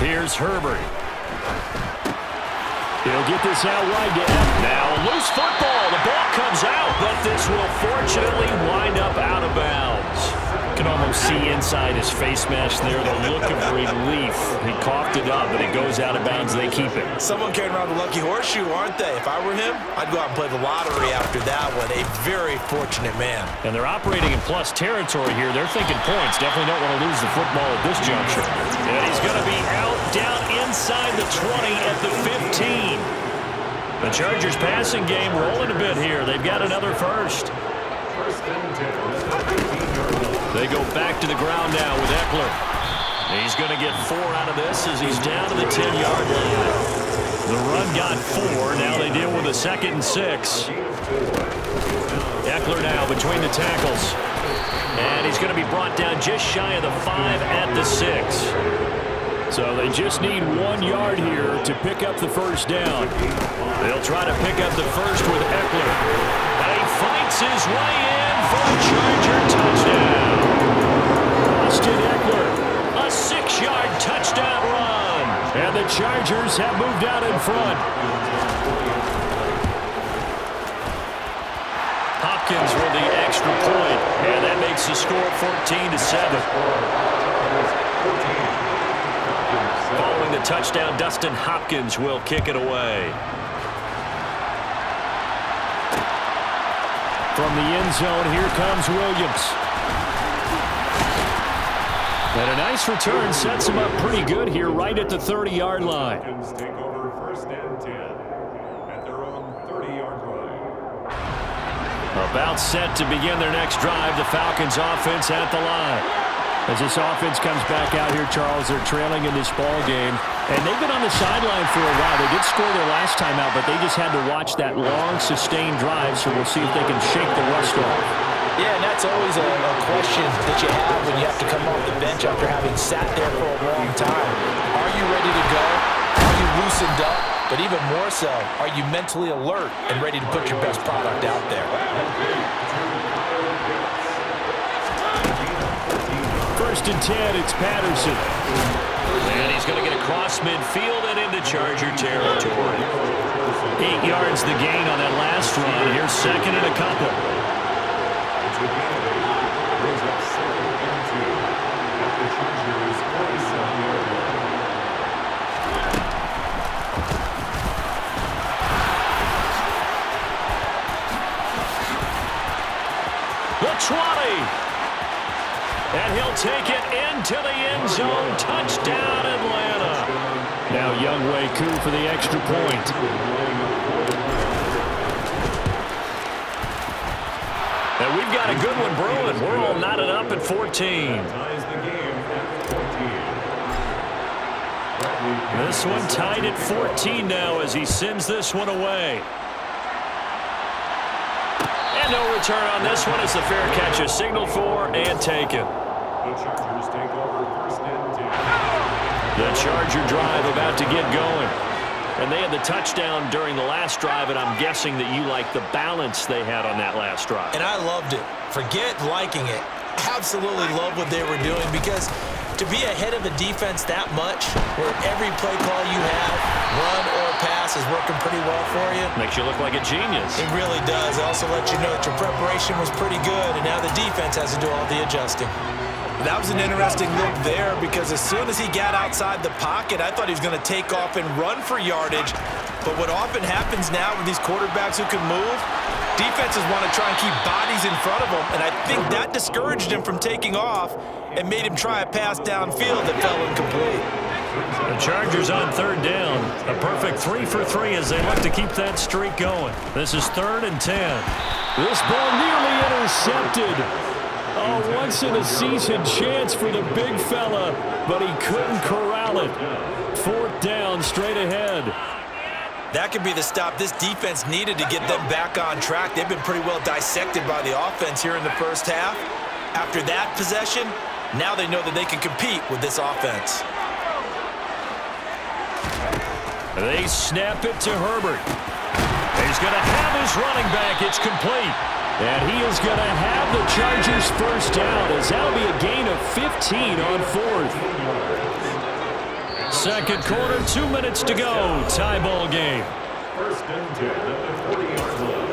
Here's Herbert. He'll get this out wide to F. Now, loose football. The ball comes out, but this will fortunately wind up out of bounds. You can almost see inside his face mask there the look of relief. He coughed it up, but it goes out of bounds. They keep it. Someone carrying around the lucky horseshoe, aren't they? If I were him, I'd go out and play the lottery after that one. A very fortunate man. And they're operating in plus territory here. They're thinking points. Definitely don't want to lose the football at this juncture. And he's going to be out, down inside the 20 at the 15. The Chargers passing game rolling a bit here. They've got another first. They go back to the ground now with Eckler. He's going to get 4 out of this as he's down to the 10-yard line. The run got 4. Now they deal with a 2nd and 6. Eckler now between the tackles. And he's going to be brought down just shy of the 5 at the 6. So they just need 1 yard here to pick up the first down. They'll try to pick up the first with Eckler. And he fights his way in for a Charger touchdown. Austin Eckler, a 6-yard touchdown run. And the Chargers have moved out in front. Hopkins with the extra point, and that makes the score 14-7. Following the touchdown, Dustin Hopkins will kick it away. From the end zone, here comes Williams. And a nice return sets him up pretty good here right at the 30-yard line. Take over 1st and 10 at their own 30-yard line. About set to begin their next drive, the Falcons offense at the line. As this offense comes back out here, Charles, they're trailing in this ball game. And they've been on the sideline for a while. They did score their last time out, but they just had to watch that long, sustained drive, so we'll see if they can shake the rust off. Yeah, and that's always a question that you have when you have to come off the bench after having sat there for a long time. Are you ready to go? Are you loosened up? But even more so, are you mentally alert and ready to put your best product out there? 1st and 10, it's Patterson. And he's going to get across midfield and into Charger territory. 8 yards the gain on that last run. Here's 2nd and a couple. The 20. And he'll take it into the end zone. Touchdown, Atlanta. Now Younghoe Koo for the extra point. And we've got a good one brewing. We're all knotted up at 14. This one tied at 14 now as he sends this one away. And no return on this one as the fair catch is signaled for and taken. The Chargers take over 1st and 10. The Charger drive about to get going. And they had the touchdown during the last drive, and I'm guessing that you like the balance they had on that last drive. And I loved it. Forget liking it. Absolutely love what they were doing, because to be ahead of a defense that much, where every play call you have, run or pass, is working pretty well for you. Makes you look like a genius. It really does. It also lets you know that your preparation was pretty good, and now the defense has to do all the adjusting. That was an interesting look there, because as soon as he got outside the pocket, I thought he was going to take off and run for yardage. But what often happens now with these quarterbacks who can move, defenses want to try and keep bodies in front of them, and I think that discouraged him from taking off and made him try a pass downfield that fell incomplete. The Chargers on 3rd down. A perfect 3 for 3 as they look to keep that streak going. This is 3rd and 10. This ball nearly intercepted. Oh, once-in-a-season chance for the big fella, but he couldn't corral it. 4th down, straight ahead. That could be the stop this defense needed to get them back on track. They've been pretty well dissected by the offense here in the first half. After that possession, now they know that they can compete with this offense. They snap it to Herbert. He's going to have his running back. It's complete. And he is going to have the Chargers first down, as that'll be a gain of 15 on 4th. Second quarter, 2 minutes to go. Tie ball game. First and 10 at the 40-yard line.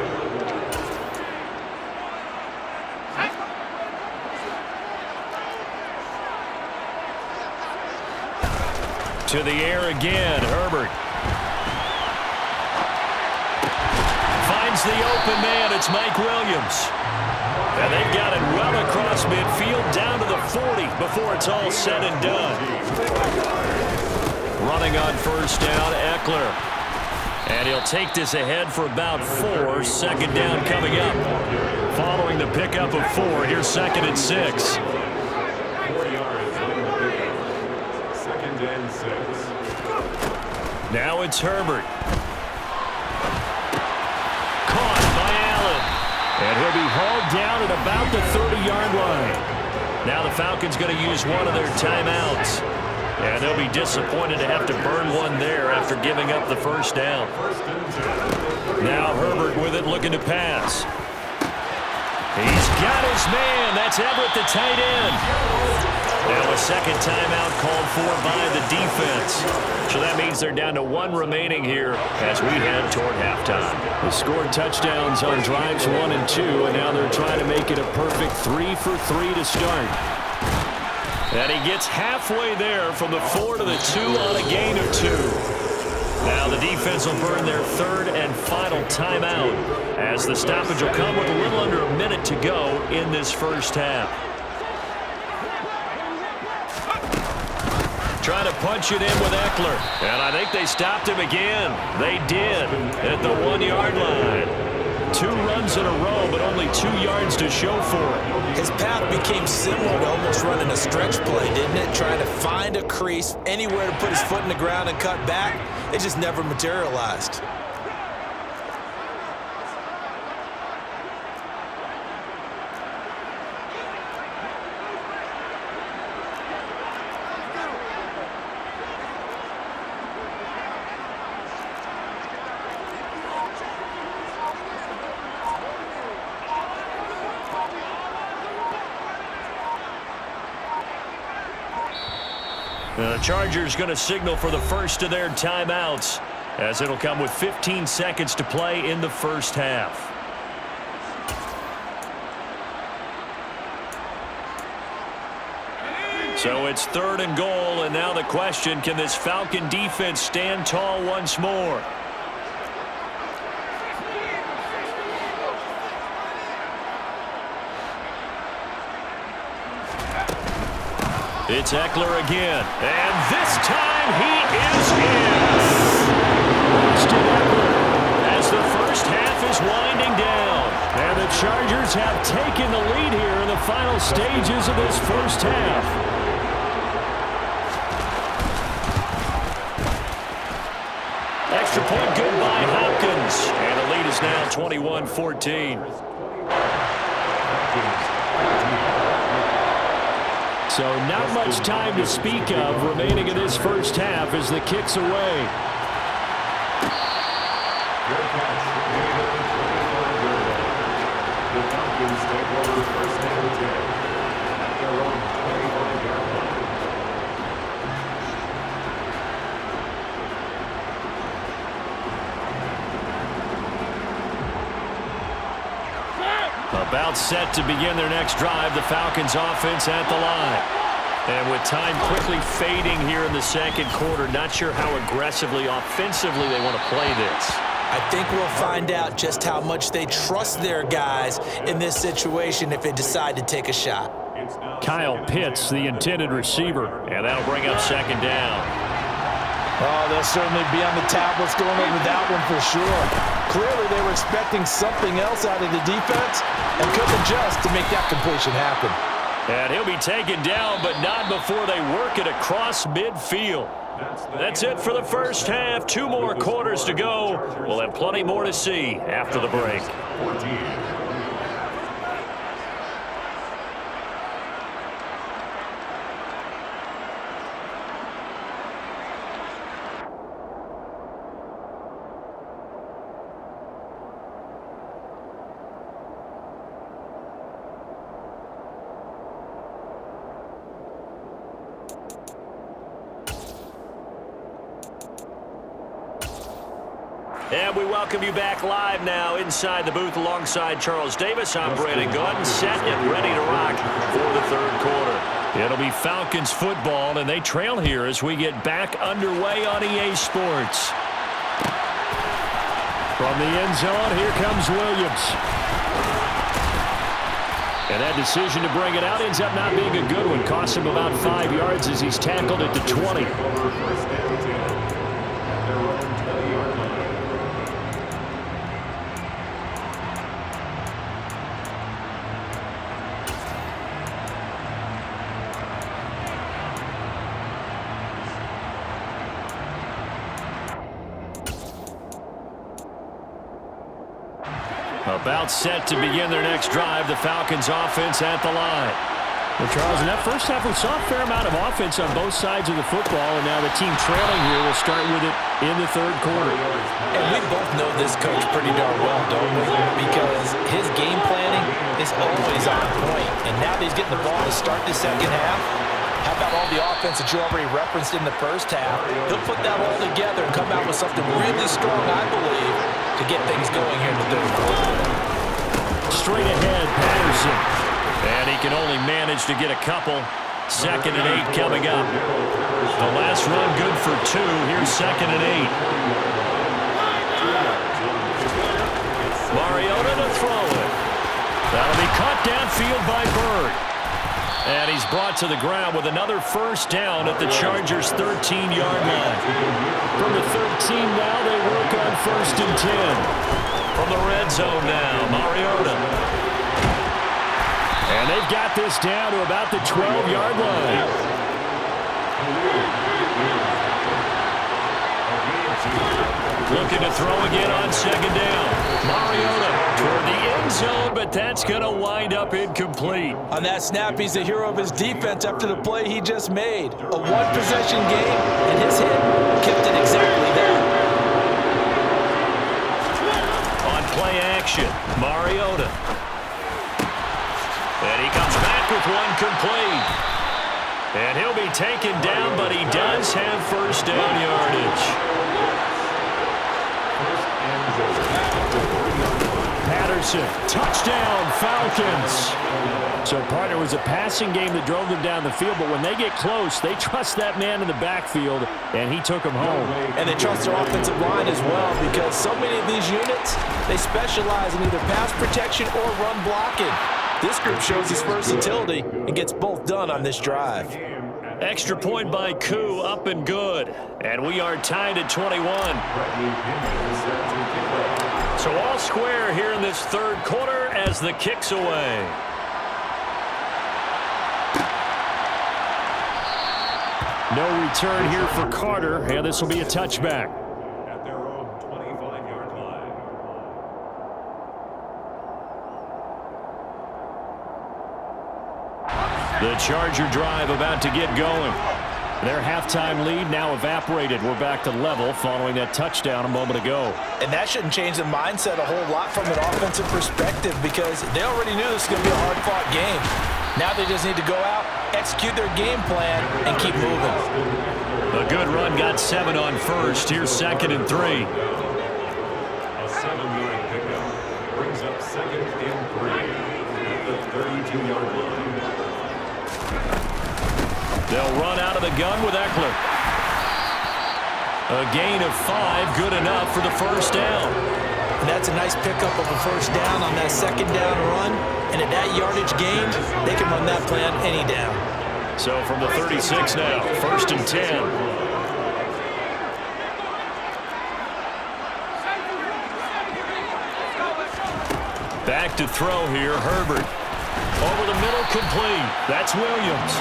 To the air again, Herbert. Finds the open man, it's Mike Williams. And they've got it well across midfield, down to the 40 before it's all said and done. Running on first down, Eckler. And he'll take this ahead for about 4. Second down coming up. Following the pickup of 4, here's second and 6. 4 yards on the pickup. Second and 6. Now it's Herbert. Caught by Allen. And he'll be hauled down at about the 30-yard line. Now the Falcons going to use one of their timeouts. And they'll be disappointed to have to burn one there after giving up the first down. Now Herbert with it, looking to pass. He's got his man. That's Everett, the tight end. Now a second timeout called for by the defense. So that means they're down to 1 remaining here as we head toward halftime. They scored touchdowns on drives 1 and 2, and now they're trying to make it a perfect 3 for 3 to start. And he gets halfway there from the 4 to the 2 on a gain of 2. Now the defense will burn their third and final timeout as the stoppage will come with a little under a minute to go in this first half. Trying to punch it in with Eckler. And I think they stopped him again. They did at the 1-yard line. 2 runs in a row, but only 2 yards to show for it. His path became similar to almost running a stretch play, didn't it? Trying to find a crease, anywhere to put his foot in the ground and cut back. It just never materialized. The Chargers going to signal for the first of their timeouts as it'll come with 15 seconds to play in the first half. So it's 3rd and goal, and now the question, can this Falcon defense stand tall once more? It's Eckler again, and this time he is in. Austin Eckler as the first half is winding down. And the Chargers have taken the lead here in the final stages of this first half. Extra point good by Hopkins, and the lead is now 21-14. So not much time to speak of remaining in this first half as the kick's away. The Falcons take over first and 10 at their own 25-yard line. About set to begin their next drive, the Falcons offense at the line. And with time quickly fading here in the second quarter, not sure how aggressively, offensively they want to play this. I think we'll find out just how much they trust their guys in this situation if they decide to take a shot. Kyle Pitts, the intended receiver, and that'll bring up second down. Oh, they'll certainly be on the tablets going over that one for sure. Clearly, they were expecting something else out of the defense and couldn't adjust to make that completion happen. And he'll be taken down, but not before they work it across midfield. That's it for the first half. 2 more quarters to go. We'll have plenty more to see after the break. 14. And we welcome you back live now inside the booth alongside Charles Davis. I'm Brandon Gordon, set and ready to rock for the third quarter. It'll be Falcons football, and they trail here as we get back underway on EA Sports. From the end zone, here comes Williams. And that decision to bring it out ends up not being a good one. Costs him about 5 yards as he's tackled at the 20. About set to begin their next drive. The Falcons offense at the line. Well, Charles, in that first half, we saw a fair amount of offense on both sides of the football, and now the team trailing here will start with it in the third quarter. And we both know this coach pretty darn well, don't we? Because his game planning is always on point. And now that he's getting the ball to start the second half, how about all the offense that you already referenced in the first half? He'll put that all together and come out with something really strong, I believe, to get things going here in the third quarter. Straight ahead, Patterson. And he can only manage to get a couple. 2nd and 8 coming up. The last run good for 2. Here's 2nd and 8. Mariota to throw it. That'll be caught downfield by Bird. And he's brought to the ground with another first down at the Chargers' 13-yard line. From the 13 now, they work on 1st and 10. From the red zone now, Mariota. And they've got this down to about the 12-yard line. Looking to throw again on 2nd down. Mariota toward the end zone, but that's going to wind up incomplete. On that snap, he's the hero of his defense after the play he just made. A one-possession game, and his hit kept it exactly there. On play action, Mariota. And he comes back with one complete. And he'll be taken down, but he does have first down yardage. Patterson, touchdown, Falcons. So, partner, it was a passing game that drove them down the field, but when they get close, they trust that man in the backfield, and he took them home. And they trust their offensive line as well, because so many of these units, they specialize in either pass protection or run blocking. This group shows its versatility and gets both done on this drive. Extra point by Koo, up and good. And we are tied at 21. So all square here in this third quarter as the kick's away. No return here for Carter, and this will be a touchback. At their own 25-yard line. The Charger drive about to get going. Their halftime lead now evaporated. We're back to level following that touchdown a moment ago. And that shouldn't change the mindset a whole lot from an offensive perspective, because they already knew this was going to be a hard-fought game. Now they just need to go out, execute their game plan, and keep moving. A good run got 7 on first. Here's 2nd and 3. A 7-yard pickup brings up 2nd and 3 at the 32-yard line. They'll run out of the gun with Eckler. A gain of 5, good enough for the first down. And that's a nice pickup of a first down on that 2nd down run. And at that yardage gain, they can run that play on any down. So from the 36 now, 1st and 10. Back to throw here, Herbert. Over the middle, complete. That's Williams.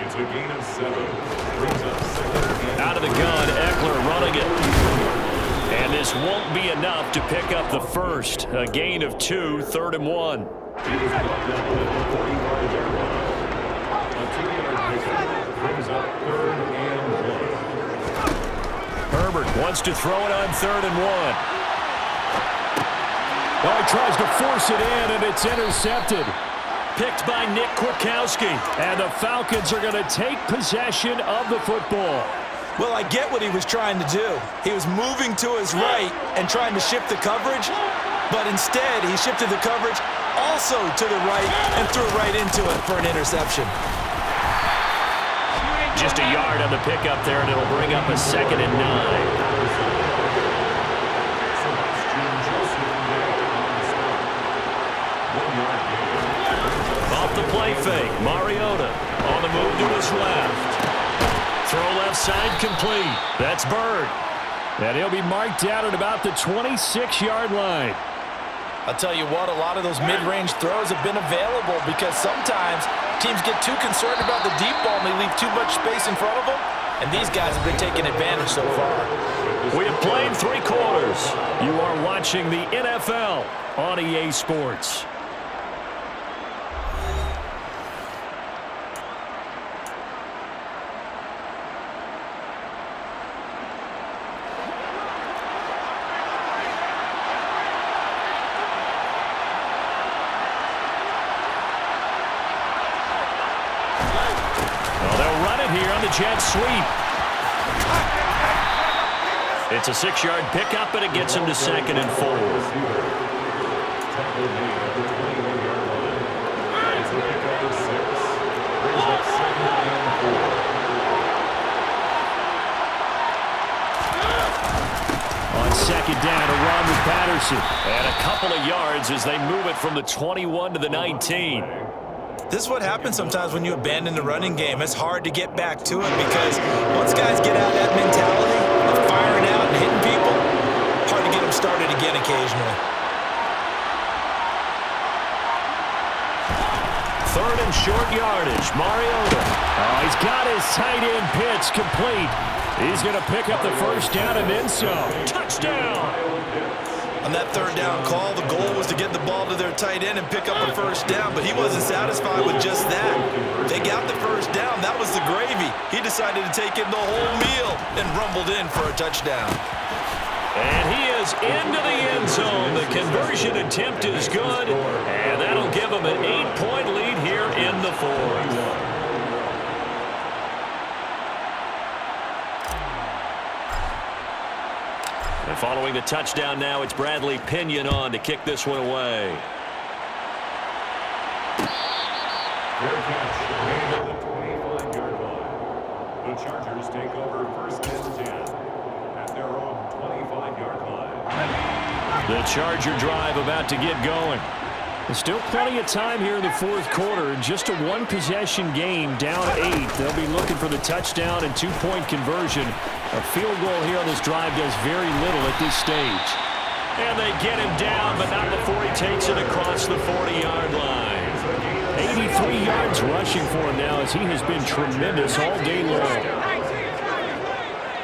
It's a gain of 7. Brings up 2nd. Out of the gun, Eckler running it. And this won't be enough to pick up the first. A gain of 2, 3rd and 1. He is brought down at the 45-yard line. A 2-yard pickup brings up 3rd and 1. Herbert wants to throw it on 3rd and 1. Well, he tries to force it in, and it's intercepted. Picked by Nick Kwiatkowski. And the Falcons are going to take possession of the football. Well, I get what he was trying to do. He was moving to his right and trying to shift the coverage, but instead he shifted the coverage also to the right and threw right into it for an interception. Just a yard on the pickup there, and it'll bring up a 2nd and 9. Off the play fake, Mariota on the move to his left. Throw left side complete. That's Bird. And he'll be marked out at about the 26-yard line. I'll tell you what, a lot of those mid-range throws have been available because sometimes teams get too concerned about the deep ball and they leave too much space in front of them. And these guys have been taking advantage so far. We have played 3 quarters. You are watching the NFL on EA Sports. Jet sweep. It's a 6-yard pickup, and it gets him to 2nd and 4. On 2nd down, a run with Patterson. And a couple of yards as they move it from the 21 to the 19. This is what happens sometimes when you abandon the running game. It's hard to get back to it because once guys get out of that mentality of firing out and hitting people, hard to get them started again occasionally. 3rd and short yardage. Mariota. Oh, he's got his tight end pitch complete. He's going to pick up the 1st down and then some. Touchdown! On that 3rd down call, the goal was to get the ball to their tight end and pick up a 1st down, but he wasn't satisfied with just that. They got the 1st down. That was the gravy. He decided to take in the whole meal and rumbled in for a touchdown. And he is into the end zone. The conversion attempt is good, and that'll give him an 8-point lead here in the 4th. And following the touchdown now, it's Bradley Pinion on to kick this one away. Fair catch made at the 25-yard line. The Chargers take over 1st and 10 at their own 25-yard line. The Charger drive about to get going. There's still plenty of time here in the 4th quarter. Just a 1-possession game, down 8. They'll be looking for the touchdown and 2-point conversion. A field goal here on this drive does very little at this stage. And they get him down, but not before he takes it across the 40-yard line. 83 yards rushing for him now as he has been tremendous all day long.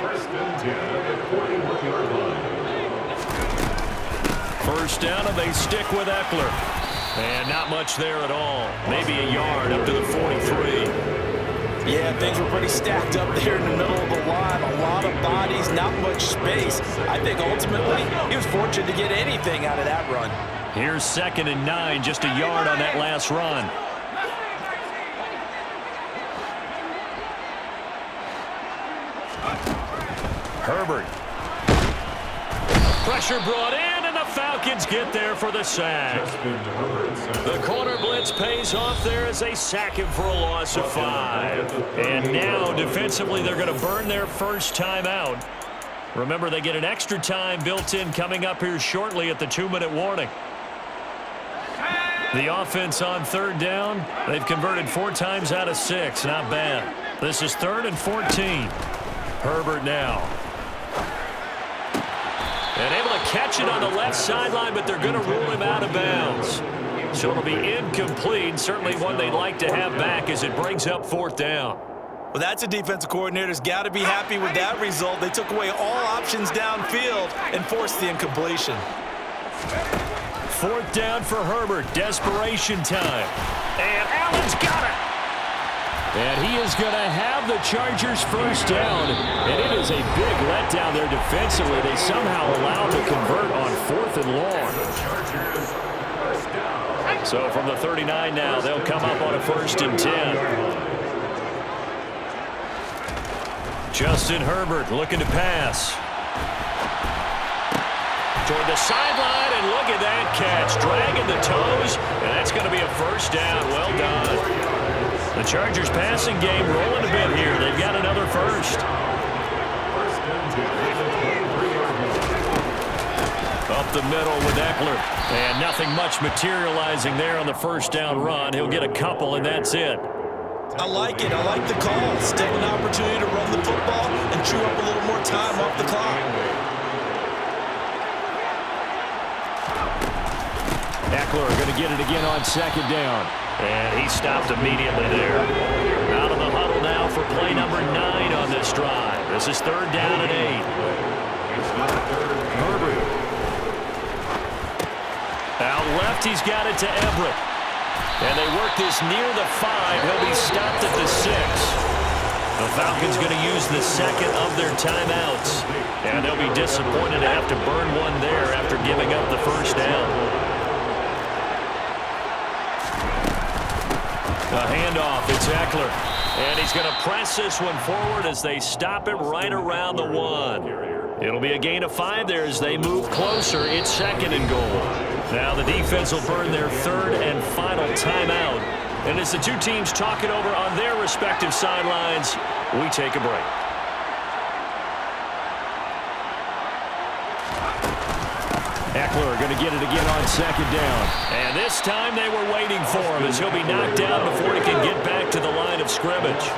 1st and 10 at the 41-yard line. 1st down, and they stick with Eckler. And not much there at all. Maybe a yard up to the 43. Yeah, things were pretty stacked up there in the middle of the line. A lot of bodies, not much space. I think ultimately he was fortunate to get anything out of that run. Here's 2nd and 9, just a yard on that last run. Herbert. Pressure brought in, and the Falcons get there for the sack. The corner blitz pays off there as they sack him for a loss of 5. And now, defensively, they're going to burn their 1st time out. Remember, they get an extra time built in coming up here shortly at the 2-minute warning. The offense on 3rd down, they've converted 4 times out of 6. Not bad. This is 3rd and 14. Herbert now. And able to catch it on the left sideline, but they're going to rule him out of bounds. So it'll be incomplete. Certainly one they'd like to have back as it brings up 4th down. Well, that's a defensive coordinator's got to be happy with that result. They took away all options downfield and forced the incompletion. 4th down for Herbert. Desperation time. And Allen's got it. And he is going to have the Chargers 1st down. And it is a big letdown there defensively. They somehow allowed to convert on 4th and long. So from the 39 now, they'll come up on a 1st and 10. Justin Herbert looking to pass. Toward the sideline, and look at that catch. Dragging the toes, and that's going to be a first down. Well done. The Chargers passing game rolling a bit here. They've got another first. Up the middle with Eckler. And nothing much materializing there on the first down run. He'll get a couple, and that's it. I like it. I like the call. Still an opportunity to run the football and chew up a little more time off the clock. Eckler going to get it again on second down. And he stopped immediately there. Out of the huddle now for play number 9 on this drive. This is third down and 8. Herbert. Out left, he's got it to Everett. And they work this near the 5. He'll be stopped at the 6. The Falcons going to use the second of their timeouts. And they'll be disappointed to have to burn one there after giving up the first down. A handoff, it's Eckler. And he's going to press this one forward as they stop it right around the 1. It'll be a gain of 5 there as they move closer. It's second and goal. Now the defense will burn their third and final timeout. And as the two teams talk it over on their respective sidelines, we take a break. Eckler going to get it again on second down. And this time they were waiting for him as he'll be knocked down before he can get back to the line of scrimmage.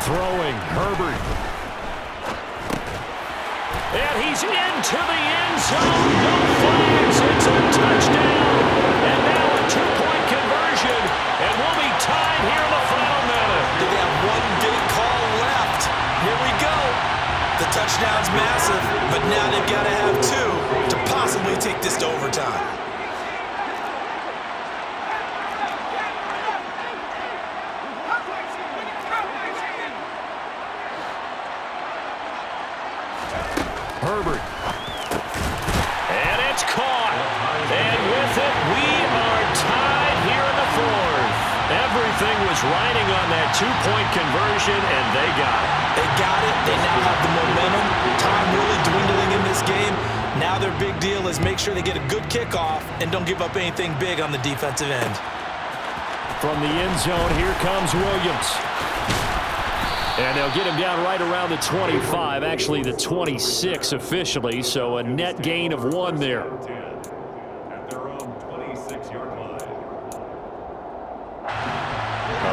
Throwing, Herbert. And he's into the end zone. No flags. It's a touchdown. And now a two-point conversion. And we'll be tied here in the final minute. They have one big call left. Here we go. The touchdown's massive, but now they've got to have 2 to possibly take this to overtime. Herbert. And it's caught. And with it, we are tied here in the 4th. Everything was riding on that two-point conversion, and they got it. They got it. They now have the momentum. Time really dwindling in this game. Now their big deal is make sure they get a good kickoff and don't give up anything big on the defensive end. From the end zone, here comes Williams. And they'll get him down right around the 25, actually the 26 officially, so a net gain of 1 there. At their own 26-yard line.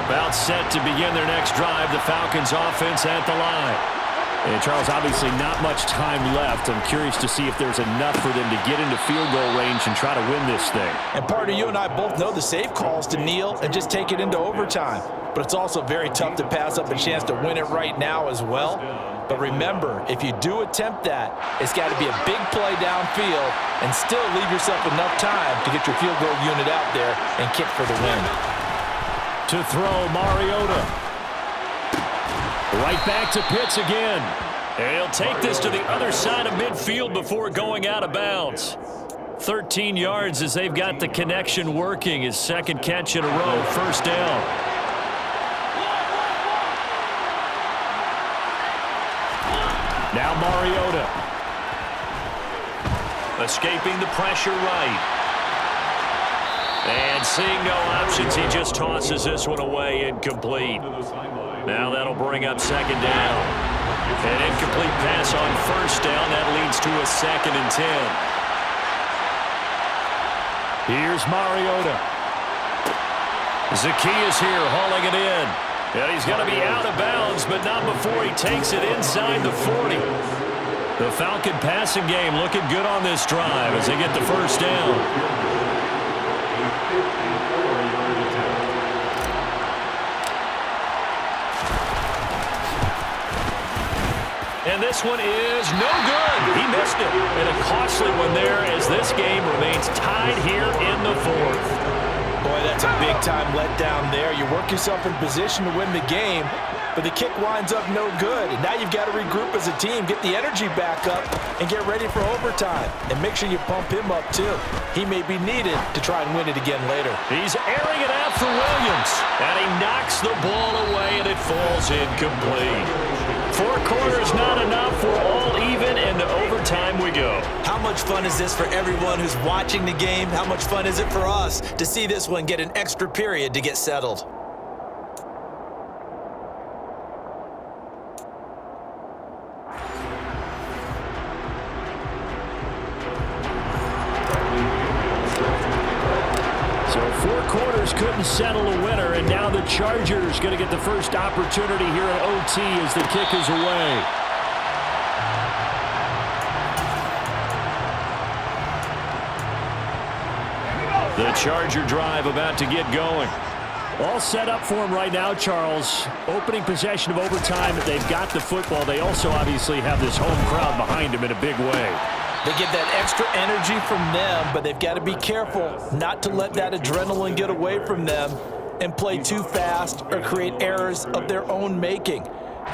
About set to begin their next drive, the Falcons offense at the line. And Charles, obviously not much time left. I'm curious to see if there's enough for them to get into field goal range and try to win this thing. And partner, you and I both know the safe calls to kneel and just take it into overtime. But it's also very tough to pass up a chance to win it right now as well. But remember, if you do attempt that, it's got to be a big play downfield and still leave yourself enough time to get your field goal unit out there and kick for the win. To throw, Mariota. Right back to Pitts again. And he'll take this to the other side of midfield before going out of bounds. 13 yards as they've got the connection working. His second catch in a row, first down. Now Mariota. Escaping the pressure right. And seeing no options, he just tosses this one away, incomplete. Now that'll bring up second down. An incomplete pass on first down. That leads to a 2nd and 10. Here's Mariota. Zacchaeus here hauling it in. And he's going to be out of bounds, but not before he takes it inside the 40. The Falcon passing game looking good on this drive as they get the first down. And this one is no good. He missed it. And a costly one there as this game remains tied here in the 4th. Boy, that's a big-time letdown there. You work yourself in position to win the game, but the kick winds up no good. And now you've got to regroup as a team, get the energy back up, and get ready for overtime. And make sure you pump him up, too. He may be needed to try and win it again later. He's airing it out for Williams, and he knocks the ball away, and it falls incomplete. 4 quarters not enough. We're all even, and to overtime we go. How much fun is this for everyone who's watching the game? How much fun is it for us to see this one get an extra period to get settled? So 4 quarters couldn't settle a winner, and now the Chargers going to get the first opportunity here at OT as the kick is away. The Charger drive about to get going. All set up for him right now, Charles. Opening possession of overtime. They've got the football. They also obviously have this home crowd behind them in a big way. They get that extra energy from them, but they've got to be careful not to let that adrenaline get away from them and play too fast or create errors of their own making.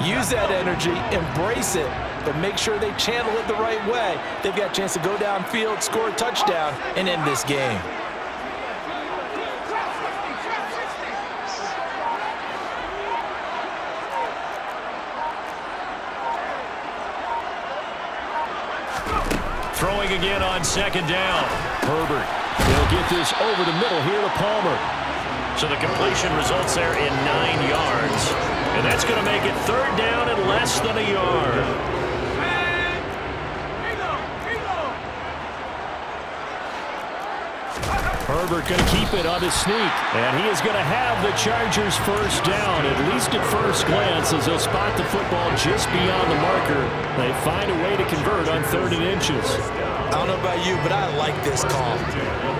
Use that energy, embrace it, but make sure they channel it the right way. They've got a chance to go downfield, score a touchdown, and end this game. Throwing again on 2nd down. Herbert. He'll get this over the middle here to Palmer. So the completion results there in 9 yards. And that's going to make it 3rd down and less than a yard. Herbert going to keep it on his sneak. And he is going to have the Chargers first down, at least at first glance, as they'll spot the football just beyond the marker. They find a way to convert on 3rd and inches. I don't know about you, but I like this call.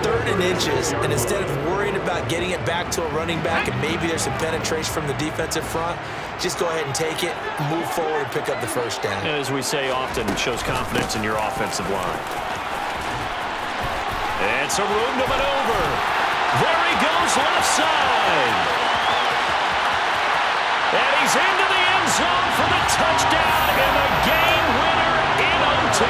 3rd and inches, and instead of worrying about getting it back to a running back and maybe there's some penetration from the defensive front, just go ahead and take it, move forward, and pick up the first down. As we say often, it shows confidence in your offensive line. And some room to maneuver. There he goes, left side. And he's into the end zone for the touchdown and the game winner in OT.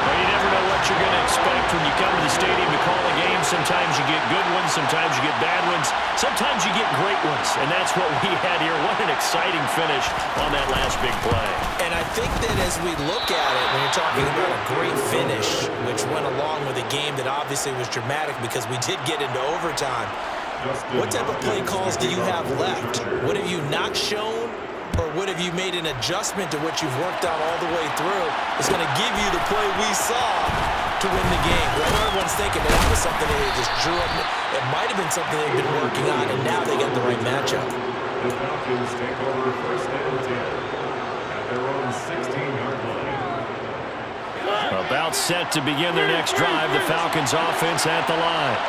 Well, you never know what you're going to expect when you come to the stadium to call a game. Sometimes you get good ones, sometimes you get bad ones, sometimes you get great ones. And that's what we had here. What an exciting finish on that last big play. And I think that as we look at it, when you're talking about a great finish, which went along with a game that obviously was dramatic because we did get into overtime, what type of play calls do you have left? What have you not shown, or what have you made an adjustment to what you've worked out all the way through is going to give you the play we saw to win the game? Well, everyone's thinking that was something that they just drew up. It might have been something they've been working on, and now they got the right matchup. The Falcons take over 1st and 10 at their own 16-yard line. About set to begin their next drive, the Falcons offense at the line.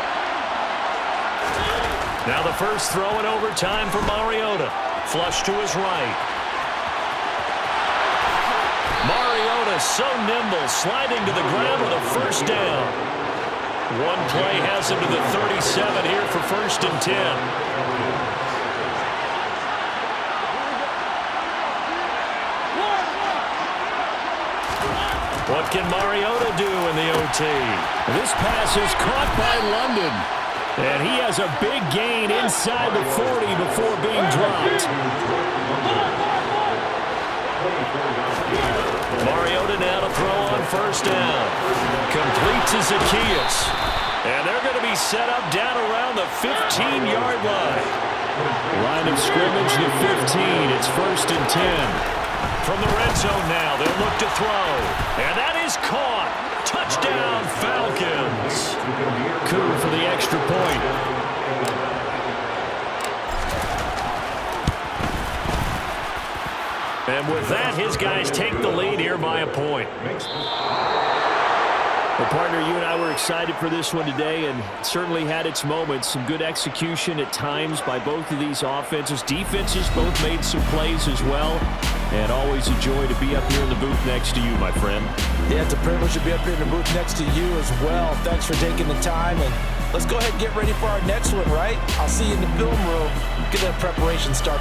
Now the first throw in overtime for Mariota. Flush to his right. Mariota so nimble, sliding to the ground with a first down. One play has him to the 37 here for 1st and 10. What can Mariota do in the OT? This pass is caught by London. And he has a big gain inside the 40 before being dropped. Mariota now to throw on 1st down. Complete to Zacchaeus. And they're going to be set up down around the 15-yard line. Line of scrimmage to 15. It's 1st and 10. From the red zone now, they'll look to throw. And that is caught. Touchdown, Falcons. Coup for the extra point. And with that, his guys take the lead here by a point. Well, partner, you and I were excited for this one today, and certainly had its moments. Some good execution at times by both of these offenses. Defenses both made some plays as well. And always a joy to be up here in the booth next to you, my friend. Yeah, it's a privilege to be up here in the booth next to you as well. Thanks for taking the time, and let's go ahead and get ready for our next one, right? I'll see you in the film room. Get that preparation started.